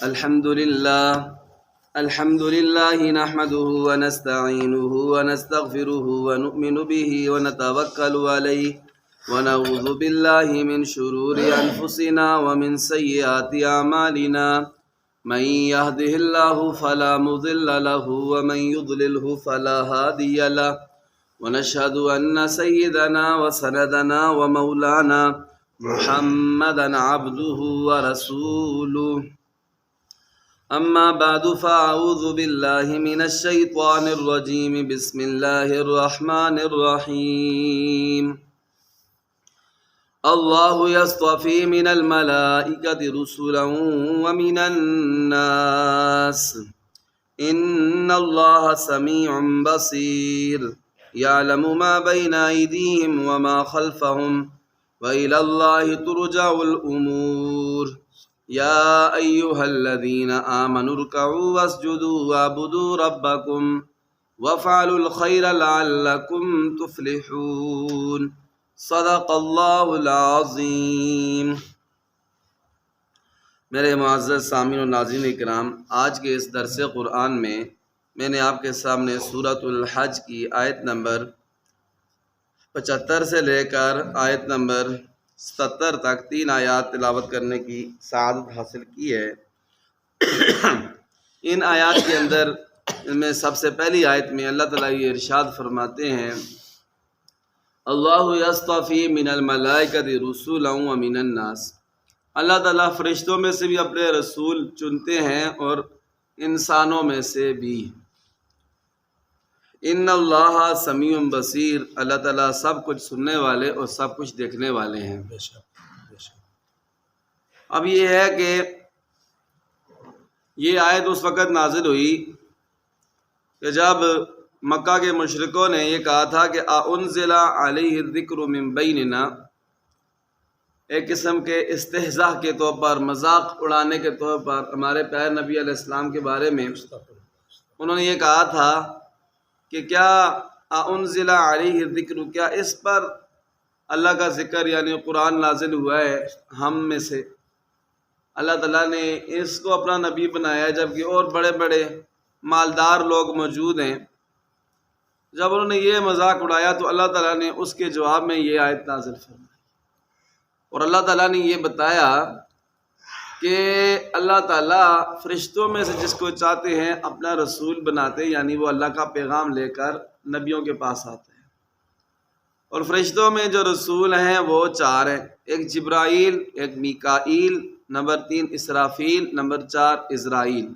الحمد لله نحمده ونستعينه ونستغفره ونؤمن به ونتوكل عليه ونعوذ بالله من شرور أنفسنا ومن سيئات أعمالنا من يهده الله فلا مضل له ومن يضلله فلا هادي له ونشهد أن سيدنا وسندنا ومولانا محمدا عبده ورسوله. أما بعد فأعوذ بالله من الشيطان الرجيم. بسم الله الرحمن الرحيم. الله يصطفي من الملائكة رسلا ومن الناس إن الله سميع بصير يعلم ما بين أيديهم وما خلفهم وإلى الله ترجع الأمور. يا أيها الذين آمنوا اركعوا واسجدوا واعبدوا ربكم وافعلوا الخير لعلكم تفلحون. صدق اللہ العظیم. میرے معزز سامعین و ناظرین اکرام، آج کے اس درس قرآن میں نے آپ کے سامنے سورۃ الحج کی آیت نمبر 75 سے لے کر آیت نمبر 77 تک 3 آیات تلاوت کرنے کی سعادت حاصل کی ہے. ان آیات کے اندر میں سب سے پہلی آیت میں اللہ تعالیٰ یہ ارشاد فرماتے ہیں، اللہ یصطفی من الملائکۃ رسولا ومن الناس. اللہ تعالیٰ فرشتوں میں سے بھی اپنے رسول چنتے ہیں اور انسانوں میں سے بھی. ان اللہ سمیع بصیر، اللہ تعالیٰ سب کچھ سننے والے اور سب کچھ دیکھنے والے ہیں. اب یہ ہے کہ یہ آیت اس وقت نازل ہوئی کہ جب مکہ کے مشرکوں نے یہ کہا تھا کہ انزل علیہ الذکر من بیننا، ایک قسم کے استہزاء کے طور پر، مذاق اڑانے کے طور پر ہمارے پیارے نبی علیہ السلام کے بارے میں انہوں نے یہ کہا تھا کہ کیا انزل علیہ الذکر، کیا اس پر اللہ کا ذکر یعنی قرآن نازل ہوا ہے ہم میں سے؟ اللہ تعالیٰ نے اس کو اپنا نبی بنایا جبکہ اور بڑے بڑے مالدار لوگ موجود ہیں. جب انہوں نے یہ مذاق اڑایا تو اللہ تعالیٰ نے اس کے جواب میں یہ آیت نازل فرمائی، اور اللہ تعالیٰ نے یہ بتایا کہ اللہ تعالیٰ فرشتوں میں سے جس کو چاہتے ہیں اپنا رسول بناتے، یعنی وہ اللہ کا پیغام لے کر نبیوں کے پاس آتے ہیں. اور فرشتوں میں جو رسول ہیں وہ 4 ہیں، ایک جبرائیل، ایک میکائیل، نمبر 3 اسرافیل، نمبر 4 عزرائیل.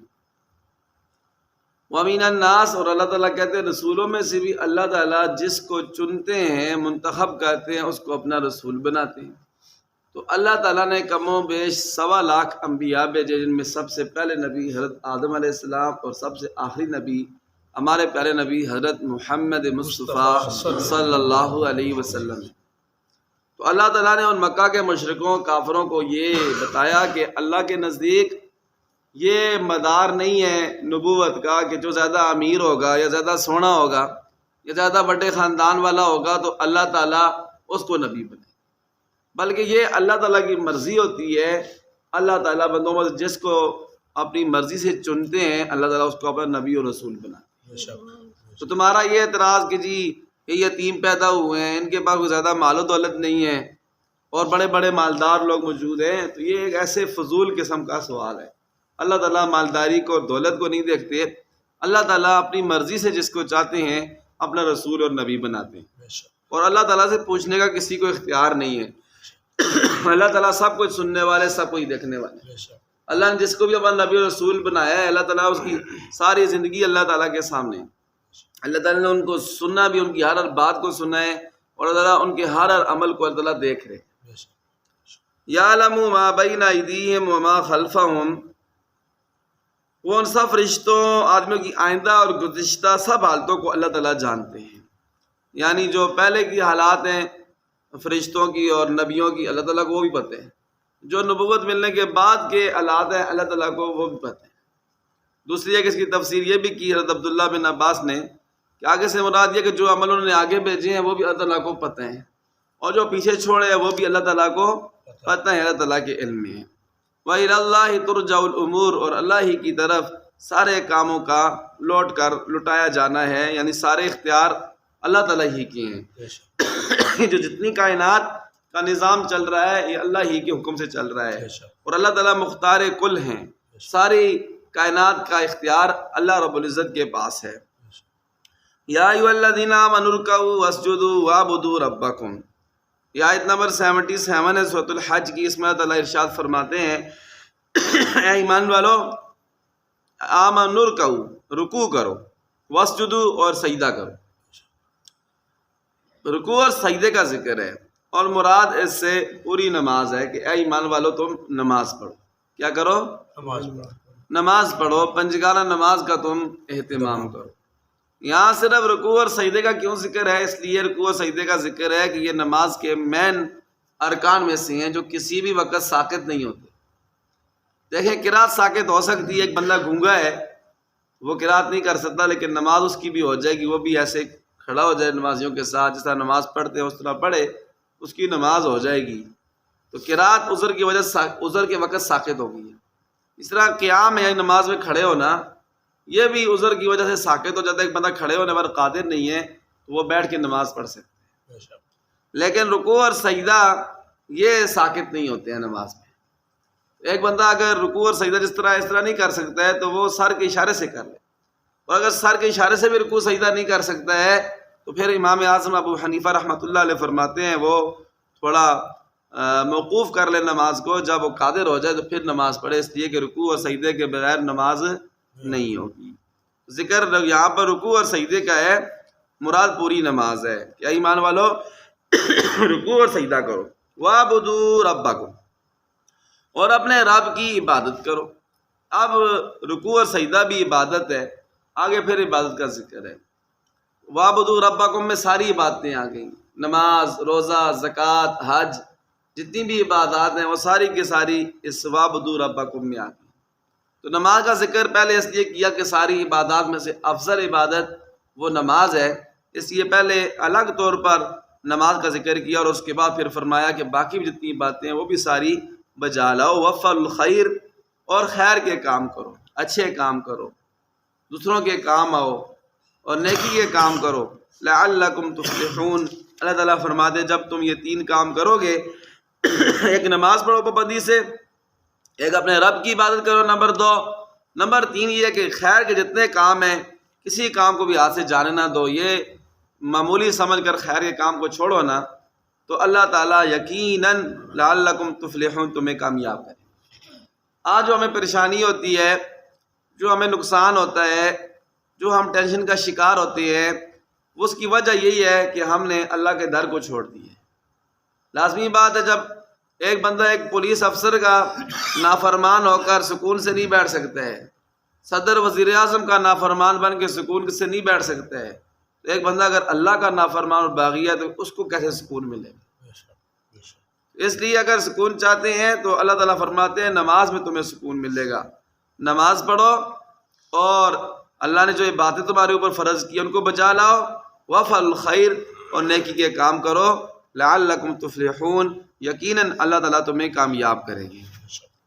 وَمِنَ النَّاسِ، اور اللہ تعالیٰ کہتے ہیں رسولوں میں سے بھی اللہ تعالیٰ جس کو چنتے ہیں، منتخب کرتے ہیں، اس کو اپنا رسول بناتے ہیں. تو اللہ تعالیٰ نے کم و بیش 1.25 لاکھ انبیاء بھیجے، جن میں سب سے پہلے نبی حضرت آدم علیہ السلام اور سب سے آخری نبی ہمارے پیارے نبی حضرت محمد مصطفیٰ صلی اللہ علیہ وسلم. تو اللہ تعالیٰ نے ان مکہ کے مشرکوں کافروں کو یہ بتایا کہ اللہ کے نزدیک یہ مدار نہیں ہے نبوت کا کہ جو زیادہ امیر ہوگا یا زیادہ سونا ہوگا یا زیادہ بڑے خاندان والا ہوگا تو اللہ تعالیٰ اس کو نبی بنے، بلکہ یہ اللہ تعالیٰ کی مرضی ہوتی ہے. اللہ تعالیٰ بندوں میں جس کو اپنی مرضی سے چنتے ہیں اللہ تعالیٰ اس کو اپنا نبی اور رسول بناتے ہیں. تو تمہارا یہ اعتراض کہ جی یہ یتیم پیدا ہوئے ہیں، ان کے پاس کوئی زیادہ مال و دولت نہیں ہے اور بڑے بڑے مالدار لوگ موجود ہیں، تو یہ ایک ایسے فضول قسم کا سوال ہے. اللہ تعالیٰ مالداری کو اور دولت کو نہیں دیکھتے. اللہ تعالیٰ اپنی مرضی سے جس کو چاہتے ہیں اپنا رسول اور نبی بناتے ہیں، اور اللہ تعالیٰ سے پوچھنے کا کسی کو اختیار نہیں ہے. اللہ تعالیٰ سب کچھ سننے والے، سب کچھ دیکھنے والے. اللہ نے جس کو بھی اپنا نبی اور رسول بنایا ہے، اللہ تعالیٰ اس کی ساری زندگی اللہ تعالیٰ کے سامنے. اللہ تعالیٰ نے ان کو سننا بھی، ان کی ہر بات کو سنا ہے، اور اللہ تعالیٰ ان کے ہر عمل کو اللہ تعالیٰ دیکھ رہے. یعلم ما بین ایدیہم وما خلفہم، وہ ان سب فرشتوں، آدمیوں کی آئندہ اور گزشتہ سب حالتوں کو اللہ تعالیٰ جانتے ہیں. یعنی جو پہلے کی حالات ہیں فرشتوں کی اور نبیوں کی اللہ تعالیٰ کو وہ بھی پتہ ہے، جو نبوت ملنے کے بعد کے حالات ہیں اللہ تعالیٰ کو وہ بھی پتہ ہے. دوسری ایک اس کی تفسیر یہ بھی کی حضرت عبداللہ بن عباس نے کہ آگے سے مراد یہ کہ جو عمل انہوں نے آگے بھیجے ہیں وہ بھی اللہ تعالیٰ کو پتہ ہیں، اور جو پیچھے چھوڑے ہیں وہ بھی اللہ تعالیٰ کو پتہ ہے، اللہ تعالیٰ کے علم میں ہے. وَإِلَى اللَّهِ تُرْجَعُ الْأُمُورُ، اور اللہ ہی کی طرف سارے کاموں کا لٹایا جانا ہے، یعنی سارے اختیار اللہ تعالیٰ ہی کے ہیں۔ جو جتنی کائنات کا نظام چل رہا ہے یہ اللہ ہی کے حکم سے چل رہا ہے، اور اللہ تعالیٰ مختار کل ہیں، ساری کائنات کا اختیار اللہ رب العزت کے پاس ہے۔ یا ایھا الذین آمنوا ارکعوا واسجدوا واعبدوا ربکم، یہ آیت نمبر 77 ہے سورۃ الحج کی۔ اس میں اللہ تعالیٰ ارشاد فرماتے ہیں اے ایمان والو، آمنوا ارکعوا، رکوع کرو، واسجدوا، اور سجدہ کرو۔ رکوع اور سجدے کا ذکر ہے، اور مراد اس سے پوری نماز ہے کہ اے ایمان والو تم نماز پڑھو۔ کیا کرو؟ نماز پڑھو، پنجگانہ نماز کا تم اہتمام کرو۔ یہاں صرف رکوع اور سجدے کا کیوں ذکر ہے؟ اس لیے رکوع اور سجدے کا ذکر ہے کہ یہ نماز کے مین ارکان میں سے ہیں جو کسی بھی وقت ساقط نہیں ہوتے۔ دیکھیں قرات ساقط ہو سکتی ہے، ایک بندہ گونگا ہے وہ قرات نہیں کر سکتا، لیکن نماز اس کی بھی ہو جائے گی، وہ بھی ایسے کھڑا ہو جائے نمازیوں کے ساتھ، جس طرح نماز پڑھتے ہیں اس طرح پڑھے، اس کی نماز ہو جائے گی۔ تو قرات عذر کی وجہ سے عذر کے وقت ساقط ہو گئی ہے۔ اس طرح قیام ہے، نماز میں کھڑے ہونا، یہ بھی عذر کی وجہ سے ساقط ہو جاتا ہے۔ ایک بندہ کھڑے ہونے پر قادر نہیں ہے تو وہ بیٹھ کے نماز پڑھ سکتے ہیں، لیکن رکوع اور سجدہ یہ ساقط نہیں ہوتے ہیں نماز میں۔ ایک بندہ اگر رکوع اور سجدہ اس طرح نہیں کر سکتا ہے تو وہ سر کے اشارے سے کر لے، اور اگر سر کے اشارے سے بھی رکوع سجدہ نہیں کر سکتا ہے تو پھر امام اعظم ابو حنیفہ رحمۃ اللہ علیہ فرماتے ہیں وہ تھوڑا موقوف کر لے نماز کو، جب وہ قادر ہو جائے تو پھر نماز پڑھے، اس لیے کہ رکوع اور سجدے کے بغیر نماز نہیں ہوگی۔ ذکر یہاں پر رکوع اور سجدے کا ہے، مراد پوری نماز ہے۔ کیا ایمان والو رکوع اور سجدہ کرو، وَاعْبُدُوا رَبَّكُمْ، اور اپنے رب کی عبادت کرو۔ اب رکوع اور سجدہ بھی عبادت ہے، آگے پھر عبادت کا ذکر ہے۔ وَاعْبُدُوا رَبَّكُمْ میں ساری عبادتیں آ گئیں، نماز، روزہ، زکوٰۃ، حج، جتنی بھی عبادات ہیں وہ ساری کی ساری اس وَاعْبُدُوا رَبَّكُمْ میں آتی ہیں۔ تو نماز کا ذکر پہلے اس لیے کیا کہ ساری عبادات میں سے افضل عبادت وہ نماز ہے، اس لیے پہلے الگ طور پر نماز کا ذکر کیا، اور اس کے بعد پھر فرمایا کہ باقی بھی جتنی باتیں ہیں وہ بھی ساری بجا لاؤ۔ وَفْعَلُوا الْخَيْرَ، اور خیر کے کام کرو، اچھے کام کرو، دوسروں کے کام آؤ اور نیکی کے کام کرو۔ لَعَلَّكُمْ تُفْلِحُونَ، اللہ تعالیٰ فرماتے جب تم یہ 3 کام کرو گے، ایک نماز پڑھو پابندی سے، ایک اپنے رب کی عبادت کرو، نمبر 2، نمبر 3 یہ کہ خیر کے جتنے کام ہیں کسی کام کو بھی ہاتھ سے جانے نہ دو، یہ معمولی سمجھ کر خیر کے کام کو چھوڑو نا، تو اللہ تعالیٰ یقیناً لعلکم تفلحون تمہیں کامیاب کرے۔ آج جو ہمیں پریشانی ہوتی ہے، جو ہمیں نقصان ہوتا ہے، جو ہم ٹینشن کا شکار ہوتے ہیں، اس کی وجہ یہی ہے کہ ہم نے اللہ کے در کو چھوڑ دیا ہے۔ لازمی بات ہے جب ایک بندہ ایک پولیس افسر کا نافرمان ہو کر سکون سے نہیں بیٹھ سکتا ہے، صدر وزیر اعظم کا نافرمان بن کے سکون سے نہیں بیٹھ سکتا ہے، تو ایک بندہ اگر اللہ کا نافرمان اور باغی ہے تو اس کو کیسے سکون ملے گا؟ اس لیے اگر سکون چاہتے ہیں تو اللہ تعالیٰ فرماتے ہیں نماز میں تمہیں سکون ملے گا، نماز پڑھو اور اللہ نے جو یہ باتیں تمہارے اوپر فرض کی ان کو بجا لاؤ، وَافْعَلُوا الْخَيْرَ، اور نیکی کے کام کرو، لَعَلَّكُمْ تُفْلِحُونَ، یقیناً اللہ تعالیٰ تمہیں کامیاب کرے گی۔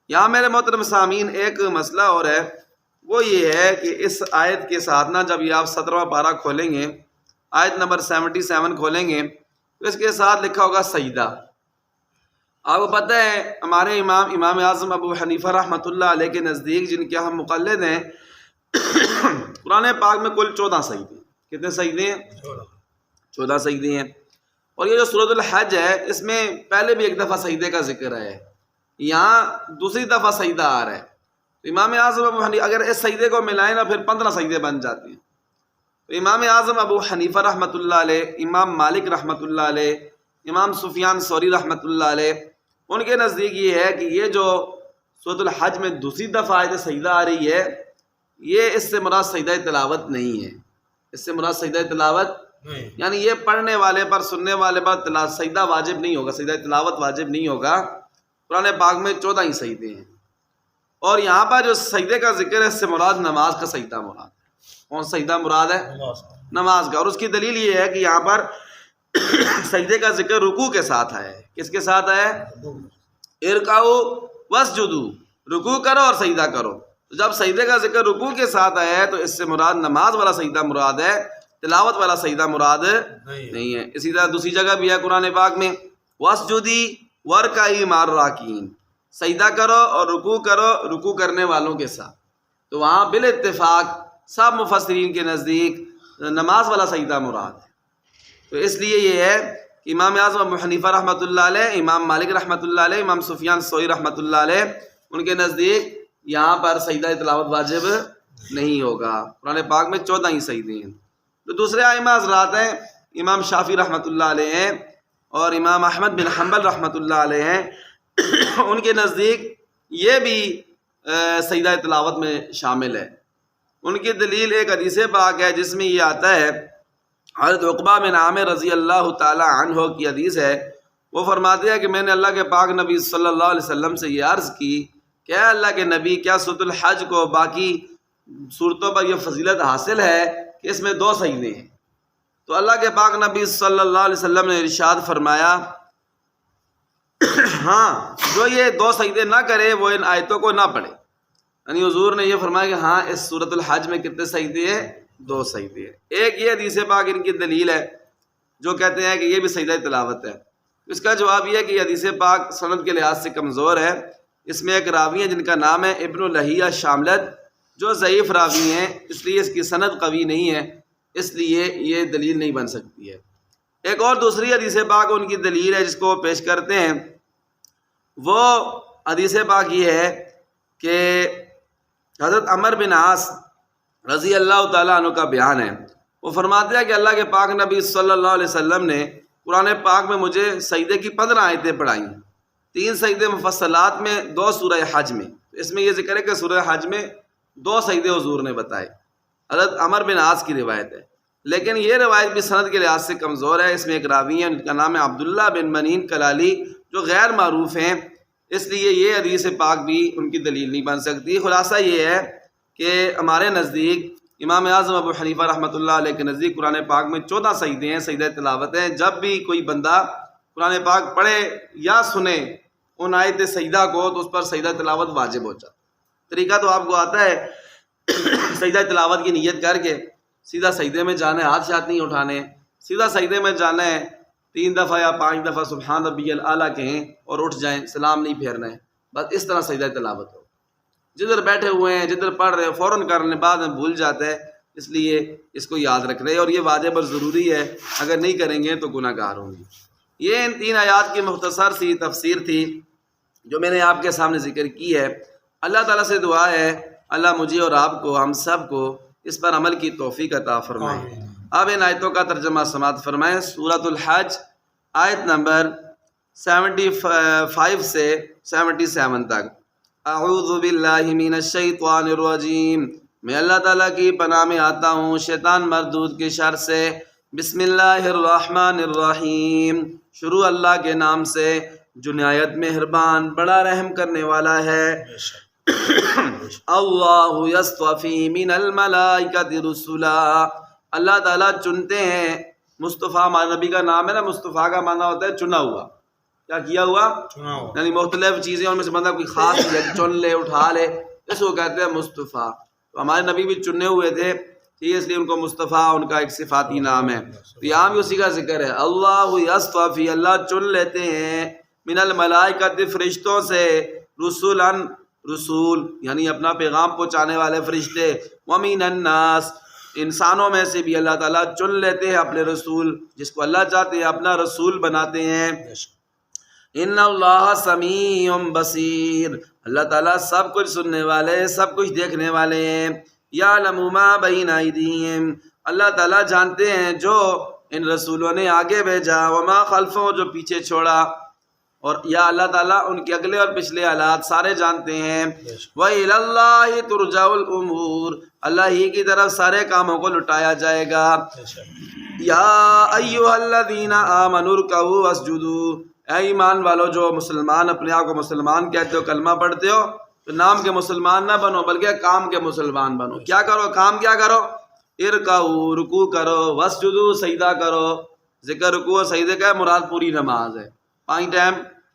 یہاں میرے محترم سامعین ایک مسئلہ اور ہے، وہ یہ ہے کہ اس آیت کے ساتھ نا جب یہ آپ 17واں پارہ کھولیں گے، آیت نمبر 77 کھولیں گے تو اس کے ساتھ لکھا ہوگا سجدہ۔ آپ کو پتہ ہے ہمارے امام اعظم ابو حنیفہ رحمۃ اللہ علیہ کے نزدیک، جن کے ہم مقلد ہیں، قرآن پاک میں کل 14 سجدے ہیں۔ کتنے سجدے ہیں؟ 14 سجدے ہیں۔ اور یہ جو سورۃ الحج ہے اس میں پہلے بھی ایک دفعہ سجدے کا ذکر ہے، یہاں دوسری دفعہ سجدہ آ رہا ہے۔ تو امام اعظم ابو حنیفہ اگر اس سجدے کو ملائیں نا پھر 15 سجدے بن جاتے ہیں۔ تو امام اعظم ابو حنیفہ رحمۃ اللہ علیہ، امام مالک رحمۃ اللہ علیہ، امام سفیان ثوری رحمۃ اللہ علیہ، ان کے نزدیک یہ ہے کہ یہ جو سورۃ الحج میں دوسری دفعہ آیت سجدہ آ رہی ہے، یہ اس سے مراد سجدہ تلاوت نہیں ہے، اس سے مراد سجدہ تلاوت یعنی یہ پڑھنے والے پر، سننے والے پر سجدہ واجب نہیں ہوگا، سجدہ تلاوت واجب نہیں ہوگا۔ قرآن پاک میں 14 ہی سجدے ہیں، اور یہاں پر جو سجدے کا ذکر ہے اس سے مراد نماز کا سجدہ مراد ہے۔ کون سا سجدہ مراد ہے؟ نماز کا۔ اور اس کی دلیل یہ ہے کہ یہاں پر سجدے کا ذکر رکوع کے ساتھ ہے۔ کس کے ساتھ ہے؟ ارکعوا واسجدوا، رکوع کرو اور سجدہ کرو. تو جب سجدے کا ذکر رکوع کے ساتھ آیا ہے تو اس سے مراد نماز والا سجدہ مراد ہے، تلاوت والا سجدہ مراد نہیں ہے. اسی طرح دوسری جگہ بھی ہے قرآن پاک میں واسجدی وارکعی مع الراکعین، سجدہ کرو اور رکوع کرنے والوں کے ساتھ. تو وہاں بالاتفاق سب مفسرین کے نزدیک نماز والا سجدہ مراد ہے. تو اس لیے یہ ہے کہ امام اعظم ابو حنیفہ رحمۃ اللہ علیہ، امام مالک رحمۃ اللہ علیہ، امام سفیان ثوری رحمۃ اللہ علیہ، ان کے نزدیک یہاں پر سجدہ تلاوت واجب نہیں ہوگا. قرآن پاک میں 14 ہی سجدے ہیں. تو دوسرے ائمہ حضرات ہیں امام شافعی رحمۃ اللہ علیہ ہیں اور امام احمد بن حنبل رحمۃ اللہ علیہ ہیں. ان کے نزدیک یہ بھی سجدہ تلاوت میں شامل ہے. ان کی دلیل ایک حدیث پاک ہے جس میں یہ آتا ہے، حضرت عقبہ بن عامر رضی اللہ تعالی عنہ کی حدیث ہے. وہ فرماتے ہیں کہ میں نے اللہ کے پاک نبی صلی اللہ علیہ وسلم سے یہ عرض کی کہ اے اللہ کے نبی، کیا سورۃ الحج کو باقی صورتوں پر یہ فضیلت حاصل ہے کہ اس میں 2 سجدے ہیں؟ تو اللہ کے پاک نبی صلی اللہ علیہ وسلم نے ارشاد فرمایا، ہاں جو یہ 2 سجدے نہ کرے وہ ان آیتوں کو نہ پڑھے. یعنی حضور نے یہ فرمایا کہ ہاں اس سورۃ الحج میں کتنے سجدے ہیں؟ 2 سجدے ہیں. ایک یہ حدیث پاک ان کی دلیل ہے جو کہتے ہیں کہ یہ بھی سجدہ تلاوت ہے. اس کا جواب یہ ہے کہ یہ حدیث پاک سند کے لحاظ سے کمزور ہے. اس میں ایک راوی ہے جن کا نام ہے ابن لہیہ شاملت، جو ضعیف راوی ہیں، اس لیے اس کی سند قوی نہیں ہے، اس لیے یہ دلیل نہیں بن سکتی ہے. ایک اور دوسری حدیث پاک ان کی دلیل ہے جس کو وہ پیش کرتے ہیں. وہ حدیث پاک یہ ہے کہ حضرت عمر بن عاص رضی اللہ تعالیٰ عنہ کا بیان ہے. وہ فرماتے ہیں کہ اللہ کے پاک نبی صلی اللہ علیہ وسلم نے قرآن پاک میں مجھے سجدے کی 15 آیتیں پڑھائیں. 3 سجدے مفصلات میں، 2 سورہ حج میں. اس میں یہ ذکر ہے کہ سورہ حج میں 2 سجدے حضور نے بتائے. حضرت عمر بن عاص کی روایت ہے، لیکن یہ روایت بھی سند کے لحاظ سے کمزور ہے. اس میں ایک راوی ہے ان کا نام ہے عبداللہ بن منین کلالی، جو غیر معروف ہیں، اس لیے یہ حدیث پاک بھی ان کی دلیل نہیں بن سکتی. خلاصہ یہ ہے کہ ہمارے نزدیک امام اعظم ابو حنیفہ رحمۃ اللہ علیہ کے نزدیک قرآن پاک میں 14 سجدے ہیں، سجدہ تلاوت ہیں. جب بھی کوئی بندہ قرآن پاک پڑھے یا سنے ان آیت سجدہ کو تو اس پر سجدہ تلاوت واجب ہو جاتا. طریقہ تو آپ کو آتا ہے، سجدہ تلاوت کی نیت کر کے سیدھا سجدے میں جانا ہے، ہاتھ نہیں اٹھانے، سیدھا سجدے میں جانا ہے، 3 دفعہ یا 5 دفعہ سبحان ربی الاعلیٰ کہیں اور اٹھ جائیں، سلام نہیں پھیرنا ہے. بس اس طرح سجدہ تلاوت ہو. جدھر بیٹھے ہوئے ہیں، جدھر پڑھ رہے ہیں، فوراً کرنے بعد میں بھول جاتا ہے، اس لیے اس کو یاد رکھ رہے ہیں. اور یہ واجب اور ضروری ہے، اگر نہیں کریں گے تو گناہ گار ہوں گے. یہ ان 3 آیات کی مختصر سی تفسیر تھی جو میں نے آپ کے سامنے ذکر کی ہے. اللہ تعالیٰ سے دعا ہے اللہ مجھے اور آپ کو، ہم سب کو اس پر عمل کی توفیق عطا فرمائے. اب ان آیتوں کا ترجمہ سماعت فرمائیں. سورۃ الحج آیت نمبر 75 سے 77 تک. اعوذ باللہ من الشیطان الرجیم، میں اللہ تعالیٰ کی پناہ میں آتا ہوں شیطان مردود کے شر سے. بسم اللہ الرحمن الرحیم، شروع اللہ کے نام سے جو نہایت مہربان بڑا رحم کرنے والا ہے. اللہ یصطفی من الملائکۃ رسلا، اللہ تعالیٰ چنتے ہیں. مصطفیٰ ہمارے نبی کا نام ہے نا، مصطفیٰ کا معنی ہوتا ہے چنا ہوا. کیا کیا ہوا؟ یعنی مختلف چیزیں ان میں سے بندہ کوئی خاص چن لے، اٹھا لے، اس کو کہتے ہیں مصطفیٰ. تو ہمارے نبی بھی چنے ہوئے تھے، ٹھیک ہے، اس لیے ان کو مصطفیٰ ان کا ایک صفاتی نام ہے. تو یہاں بھی اسی کا ذکر ہے. اللہ یصطفی، اللہ چن لیتے ہیں، من الملائکۃ فرشتوں سے، رسولاً رسول یعنی اپنا پیغام پہنچانے والے فرشتے، ومن الناس انسانوں میں سے بھی اللہ تعالیٰ چن لیتے ہیں اپنے رسول، جس کو اللہ چاہتے ہیں اپنا رسول بناتے ہیں. ان اللہ سمیع بصیر، اللہ تعالیٰ سب کچھ سننے والے، سب کچھ دیکھنے والے ہیں. یعلم ما بین ایدیہم، اللہ تعالیٰ جانتے ہیں جو ان رسولوں نے آگے بھیجا، وما خلفوں جو پیچھے چھوڑا، اور یا اللہ تعالیٰ ان کے اگلے اور پچھلے حالات سارے جانتے ہیں. وَإِلَى اللَّهِ تُرْجَعُ الْأُمُورِ، اللہ ہی کی طرف سارے کاموں کو لٹایا جائے گا. یا ایھا الذین آمنوا ارکعوا واسجدوا، اے ایمان والو جو مسلمان اپنے آپ کو مسلمان کہتے ہو، کلمہ پڑھتے ہو، تو نام کے مسلمان نہ بنو بلکہ کام کے مسلمان بنو. کیا کرو؟ کام کیا کرو؟ ارکعوا، رکوع کرو، واسجدوا، سجدہ کرو. ذکر رکوع اور سجدے کا مراد پوری نماز ہے، 5 ٹائم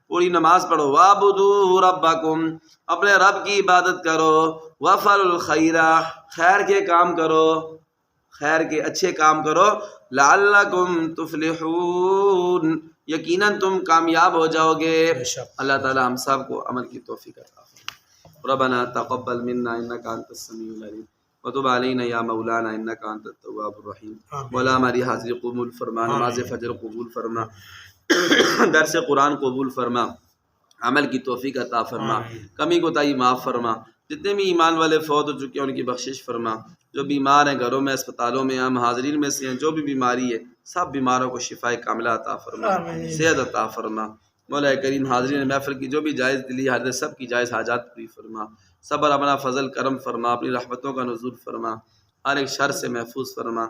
پوری نماز پڑھو، وَاعْبُدُوا رَبَّكُمْ، اپنے رب کی عبادت کرو، وَافْعَلُوا الْخَيْرَ، خیر کے کام کرو، خیر کے اچھے کام کرو، لَعَلَّكُمْ تُفْلِحُونَ، یقیناً تم کامیاب ہو جاؤ گے۔ اللہ تعالی ہم سب کو عمل کی توفیق عطا فرمائے۔ ربنا تقبل منا انک انت السمیع العلیم وتب علینا یا مولانا انک انت التواب الرحیم۔ مولا ہماری حاضری قبول فرما، نماز فجر قبول فرما، درس قرآن قبول فرما، عمل کی توفیق عطا فرما، کمی کوتاہی معاف فرما، جتنے بھی ایمان والے فوت ہو چکے ہیں ان کی بخشش فرما، جو بیمار ہیں گھروں میں اسپتالوں میں، ہم حاضرین میں سے ہیں، جو بھی بیماری ہے سب بیماروں کو شفاء کاملہ عطا فرما، صحت عطا فرما۔ مولا کریم حاضرین محفل کی جو بھی جائز دلی حاضر سب کی جائز حاجات پوری فرما، صبر اپنا فضل کرم فرما، اپنی رحمتوں کا نزول فرما، ہر ایک شر سے محفوظ فرما۔